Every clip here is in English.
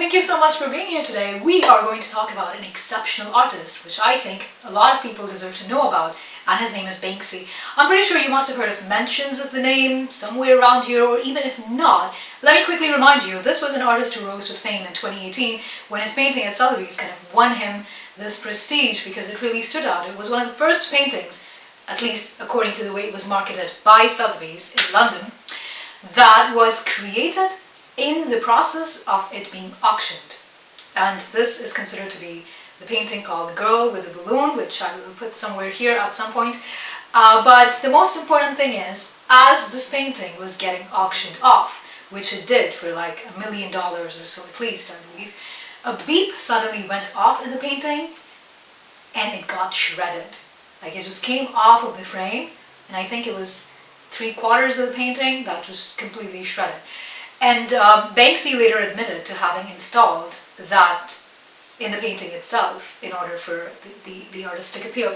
Thank you so much for being here today. We are going to talk about an exceptional artist, which I think a lot of people deserve to know about, and his name is Banksy. I'm pretty sure you must have heard of mentions of the name somewhere around here, or even if not, let me quickly remind you, this was an artist who rose to fame in 2018 when his painting at Sotheby's kind of won him this prestige because it really stood out. It was one of the first paintings, at least according to the way it was marketed by Sotheby's in London, that was created in the process of it being auctioned. And this is considered to be the painting called The Girl with a Balloon, which I will put somewhere here at some point. But the most important thing is, as this painting was getting auctioned off, which it did for like $1 million or so at least, I believe, a beep suddenly went off in the painting and it got shredded. Like it just came off of the frame, and I think it was 3/4 of the painting that was completely shredded. And Banksy later admitted to having installed that in the painting itself in order for the artistic appeal.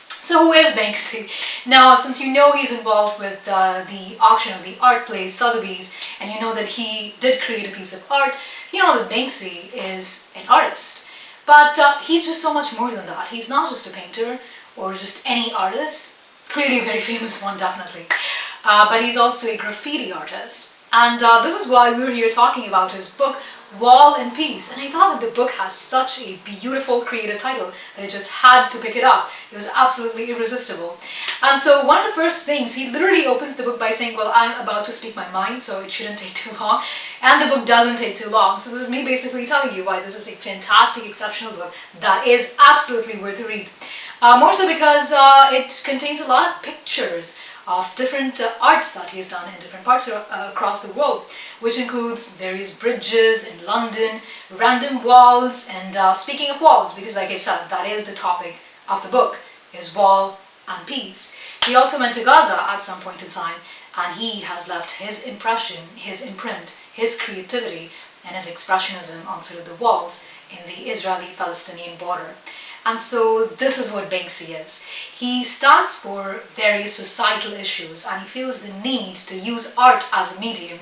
So who is Banksy? Now, since you know he's involved with the auction of the art place Sotheby's, and you know that he did create a piece of art, you know that Banksy is an artist. But he's just so much more than that. He's not just a painter or just any artist, clearly a very famous one, definitely. But he's also a graffiti artist. And this is why we're here talking about his book, Wall and Peace. And I thought that the book has such a beautiful creative title that I just had to pick it up. It was absolutely irresistible. And so one of the first things, he literally opens the book by saying, well, I'm about to speak my mind, so it shouldn't take too long. And the book doesn't take too long. So this is me basically telling you why this is a fantastic, exceptional book that is absolutely worth a read. More so because it contains a lot of pictures of different arts that he has done in different parts across the world, which includes various bridges in London, random walls, and speaking of walls, because like I said, that is the topic of the book, is Wall and Peace. He also went to Gaza at some point in time, and he has left his impression, his imprint, his creativity, and his expressionism on sort of the walls in the Israeli-Palestinian border. And so this is what Banksy is. He stands for various societal issues, and he feels the need to use art as a medium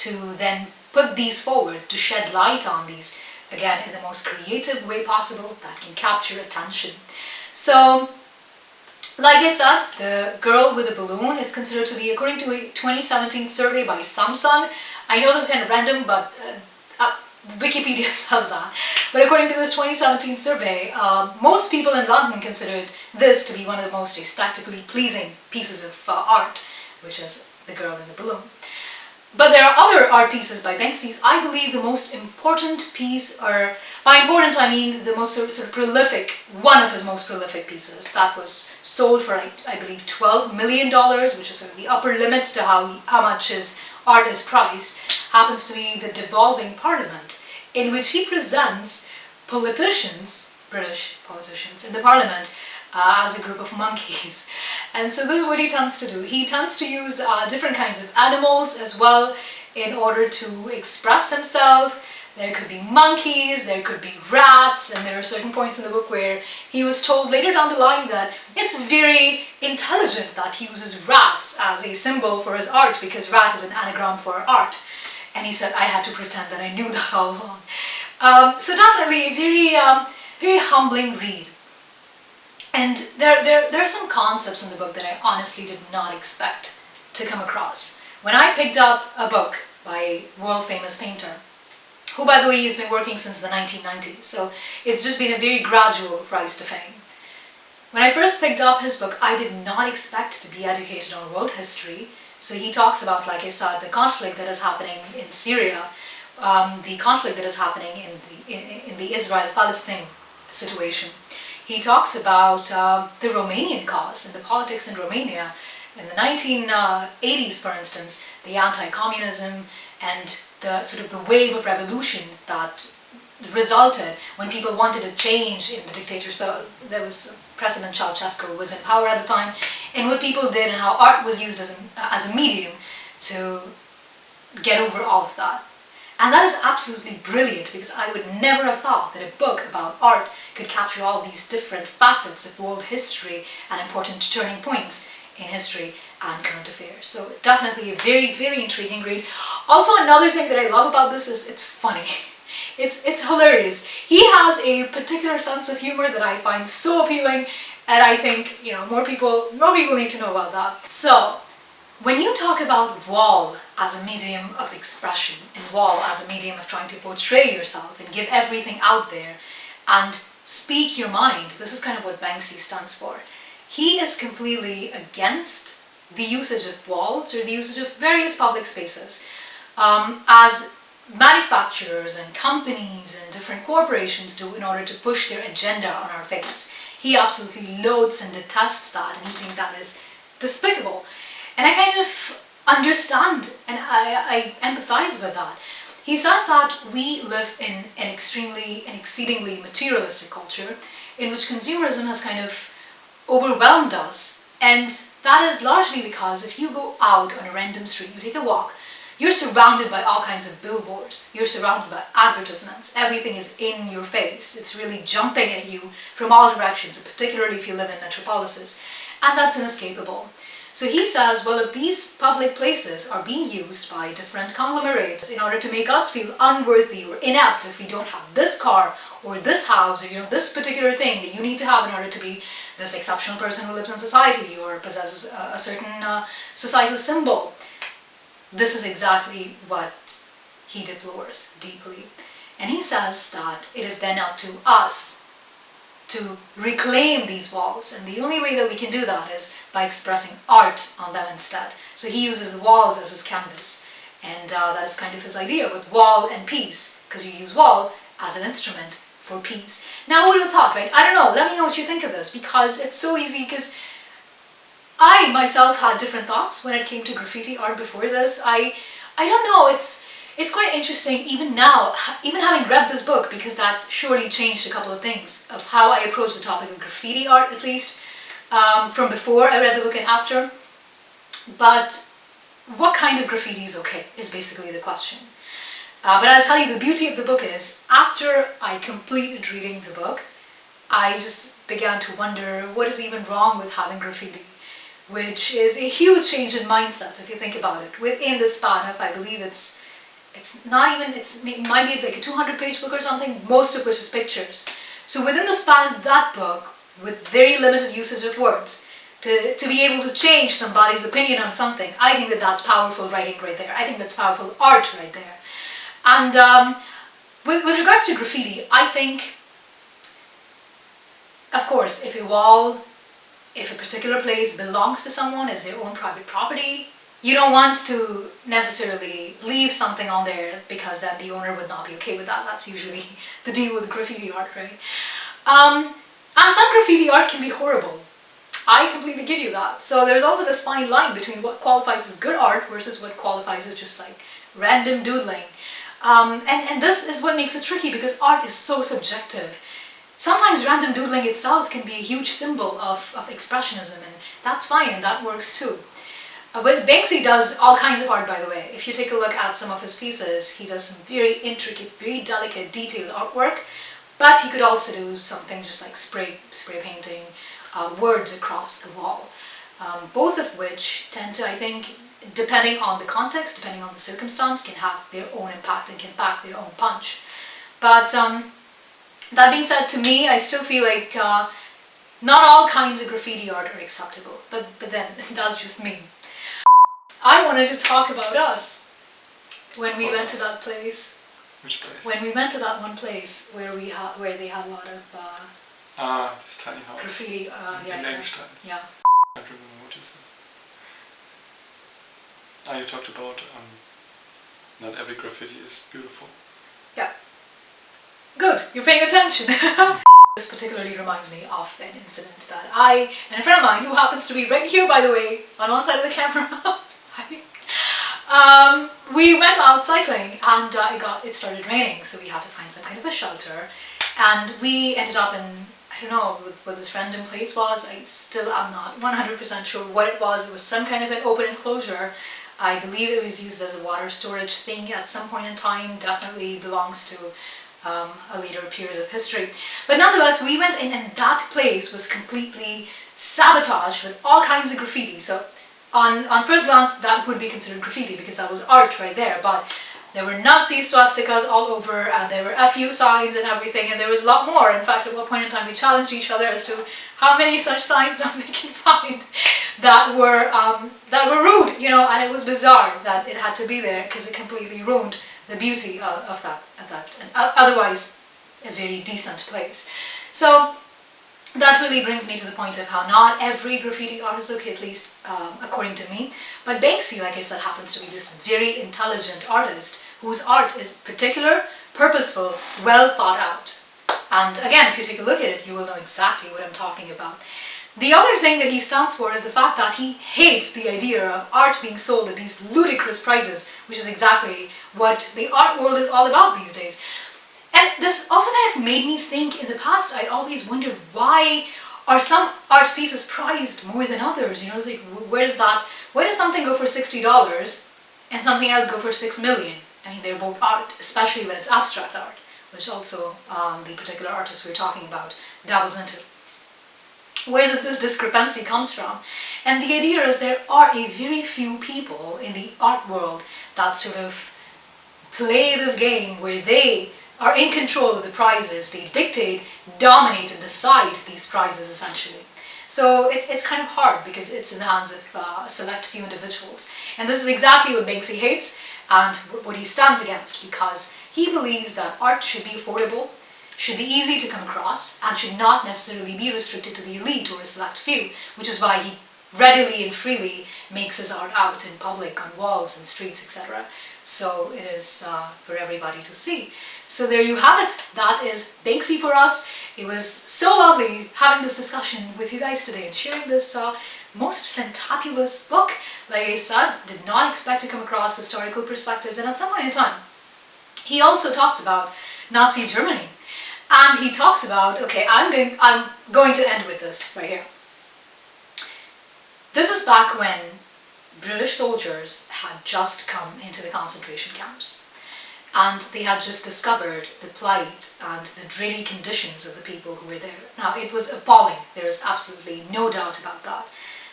to then put these forward, to shed light on these, again, in the most creative way possible that can capture attention. So, like I said, The Girl with a Balloon is considered to be, according to a 2017 survey by Samsung, I know this is kind of random, but Wikipedia says that. But according to this 2017 survey, most people in London considered this to be one of the most aesthetically pleasing pieces of art, which is The Girl in the Balloon. But there are other art pieces by Banksy. I believe the most important piece, or by important I mean the most sort of prolific, one of his most prolific pieces, that was sold for, I believe, $12 million, which is sort of the upper limit to how much his art is priced, happens to be The Devolving Parliament, in which he presents politicians, British politicians, in the parliament as a group of monkeys. And so this is what he tends to do. He tends to use different kinds of animals as well in order to express himself. There could be monkeys, there could be rats, and there are certain points in the book where he was told later down the line that it's very intelligent that he uses rats as a symbol for his art, because rat is an anagram for art. And he said, I had to pretend that I knew that all along. So definitely a very humbling read. And there are some concepts in the book that I honestly did not expect to come across. When I picked up a book by a world-famous painter, who, by the way, has been working since the 1990s, so it's just been a very gradual rise to fame. When I first picked up his book, I did not expect to be educated on world history. So he talks about, like I said, the conflict that is happening in Syria, the conflict that is happening in the Israel-Palestine situation. He talks about the Romanian cause and the politics in Romania in the 1980s, for instance, the anti-communism and the sort of the wave of revolution that resulted when people wanted a change in the dictator. So there was President Ceausescu who was in power at the time, and what people did and how art was used as a medium to get over all of that. And that is absolutely brilliant, because I would never have thought that a book about art could capture all these different facets of world history and important turning points in history and current affairs. So definitely a very, very intriguing read. Also, another thing that I love about this is it's funny. It's hilarious. He has a particular sense of humor that I find so appealing, and I think, you know, more people need to know about that. So, when you talk about wall as a medium of expression, and wall as a medium of trying to portray yourself and give everything out there and speak your mind, this is kind of what Banksy stands for. He is completely against the usage of walls or the usage of various public spaces as manufacturers and companies and different corporations do in order to push their agenda on our face. He absolutely loathes and detests that, and he thinks that is despicable. And I kind of understand and I empathize with that. He says that we live in an exceedingly materialistic culture in which consumerism has kind of overwhelmed us, and that is largely because if you go out on a random street, you take a walk, you're surrounded by all kinds of billboards, you're surrounded by advertisements, everything is in your face, it's really jumping at you from all directions, particularly if you live in metropolises, and that's inescapable. So he says, well, if these public places are being used by different conglomerates in order to make us feel unworthy or inept if we don't have this car or this house or, you know, this particular thing that you need to have in order to be this exceptional person who lives in society or possesses a certain societal symbol, this is exactly what he deplores deeply. And he says that it is then up to us to reclaim these walls, and the only way that we can do that is by expressing art on them instead. So he uses the walls as his canvas, and that is kind of his idea with wall and peace, because you use wall as an instrument for peace. Now, what would you have thought, right? I don't know, let me know what you think of this, because it's so easy, because I myself had different thoughts when it came to graffiti art before this. I don't know, it's quite interesting even now, even having read this book, because that surely changed a couple of things of how I approach the topic of graffiti art, at least, from before I read the book and after. But what kind of graffiti is okay, is basically the question. But I'll tell you, the beauty of the book is, after I completed reading the book, I just began to wonder what is even wrong with having graffiti, which is a huge change in mindset if you think about it. Within the span of, I believe it might be like a 200-page book or something, most of which is pictures. So within the span of that book, with very limited usage of words, to be able to change somebody's opinion on something, I think that that's powerful writing right there. I think that's powerful art right there. And with regards to graffiti, I think, of course, if a particular place belongs to someone as their own private property, you don't want to necessarily leave something on there because then the owner would not be okay with that. That's usually the deal with graffiti art, right? And some graffiti art can be horrible. I completely give you that. So there's also this fine line between what qualifies as good art versus what qualifies as just like random doodling. And this is what makes it tricky, because art is so subjective. Sometimes random doodling itself can be a huge symbol of expressionism, and that's fine, and that works too. Well, Banksy does all kinds of art, by the way. If you take a look at some of his pieces, he does some very intricate, very delicate, detailed artwork, but he could also do something just like spray painting words across the wall, both of which tend to, I think, depending on the context, depending on the circumstance, can have their own impact and can pack their own punch. But that being said, to me, I still feel like not all kinds of graffiti art are acceptable, but then that's just me. I wanted to talk about us when we went to that place. Which place? When we went to that one place where they had a lot of this tiny house. graffiti. In Engelstein. Yeah. I don't remember what you said. You talked about not every graffiti is beautiful. Yeah. Good, you're paying attention. This particularly reminds me of an incident that I and a friend of mine, who happens to be right here, by the way, on one side of the camera, we went out cycling, and it started raining, so we had to find some kind of a shelter, and we ended up in, I don't know what this random place was. I still am not 100% sure what it was. It was some kind of an open enclosure. I believe it was used as a water storage thing at some point in time. Definitely belongs to a later period of history. But nonetheless, we went in, and that place was completely sabotaged with all kinds of graffiti. So on first glance, that would be considered graffiti because that was art right there. But There were Nazi swastikas all over, and there were FU signs and everything, and there was a lot more. In fact, at one point in time, we challenged each other as to how many such signs that we can find that were rude, you know, and it was bizarre that it had to be there because it completely ruined the beauty of that, and otherwise a very decent place. So that really brings me to the point of how not every graffiti artist is okay, at least according to me. But Banksy, like I said, happens to be this very intelligent artist whose art is particular, purposeful, well thought out. And again, if you take a look at it, you will know exactly what I'm talking about. The other thing that he stands for is the fact that he hates the idea of art being sold at these ludicrous prices, which is exactly what the art world is all about these days. And this also kind of made me think, in the past, I always wondered, why are some art pieces prized more than others? You know, it's like, where does something go for $60 and something else go for $6 million? I mean, they're both art, especially when it's abstract art, which also the particular artist we're talking about dabbles into. Where does this discrepancy comes from? And the idea is there are a very few people in the art world that sort of play this game where they are in control of the prizes. They dictate, dominate, and decide these prizes essentially. So it's kind of hard because it's in the hands of a select few individuals. And this is exactly what Banksy hates and what he stands against, because he believes that art should be affordable, should be easy to come across, and should not necessarily be restricted to the elite or a select few, which is why he readily and freely makes his art out in public, on walls and streets, etc. So it is for everybody to see. So there you have it. That is Banksy for us. It was so lovely having this discussion with you guys today and sharing this most fantabulous book. Like I said, did not expect to come across historical perspectives, and at some point in time, he also talks about Nazi Germany. And he talks about, okay, I'm going to end with this right here. This is back when British soldiers had just come into the concentration camps. And they had just discovered the plight and the dreary conditions of the people who were there. Now, it was appalling. There is absolutely no doubt about that.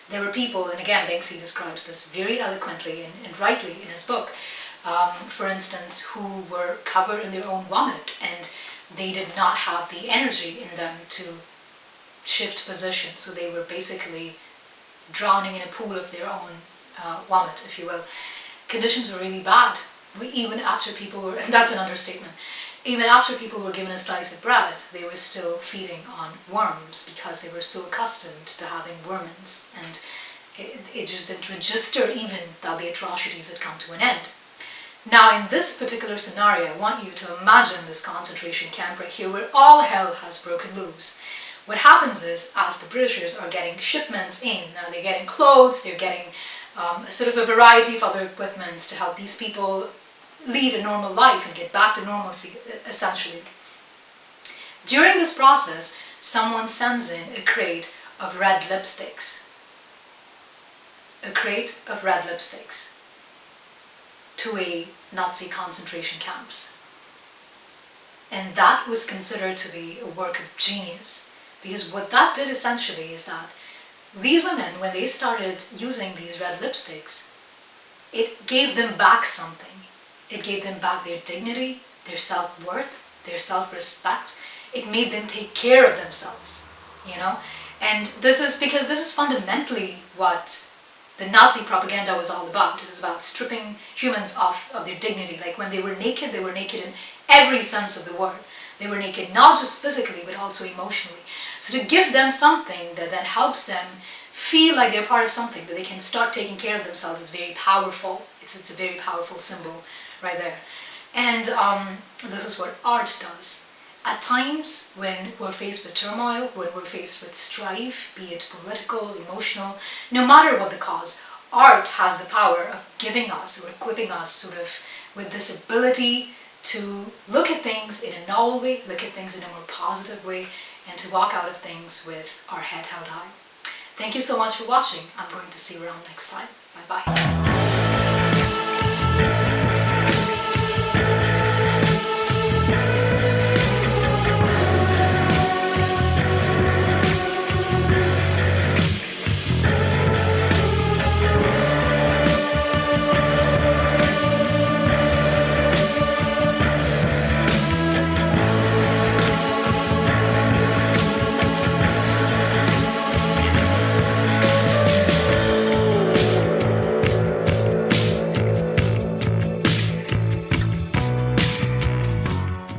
There were people, and again, Banksy describes this very eloquently and rightly in his book, for instance, who were covered in their own vomit, and they did not have the energy in them to shift position, so they were basically drowning in a pool of their own vomit, if you will. Conditions were really bad, even after people were, and that's an understatement, even after people were given a slice of bread, they were still feeding on worms because they were so accustomed to having vermins, and it just didn't register even that the atrocities had come to an end. Now, in this particular scenario, I want you to imagine this concentration camp right here where all hell has broken loose. What happens is, as the Britishers are getting shipments in, now they're getting clothes, they're getting sort of a variety of other equipments to help these people lead a normal life and get back to normalcy, essentially. During this process, someone sends in a crate of red lipsticks. A crate of red lipsticks to a Nazi concentration camps. And that was considered to be a work of genius, because what that did essentially is that these women, when they started using these red lipsticks, it gave them back something. It gave them back their dignity, their self-worth, their self-respect. It made them take care of themselves, you know? And this is because this is fundamentally what the Nazi propaganda was all about. It is about stripping humans off of their dignity. Like when they were naked in every sense of the word. They were naked not just physically, but also emotionally. So to give them something that then helps them feel like they're part of something, that they can start taking care of themselves, is very powerful. It's a very powerful symbol right there. And this is what art does. At times when we're faced with turmoil, when we're faced with strife, be it political, emotional, no matter what the cause, art has the power of giving us or equipping us sort of with this ability to look at things in a novel way, look at things in a more positive way, and to walk out of things with our head held high. Thank you so much for watching. I'm going to see you around next time. Bye-bye.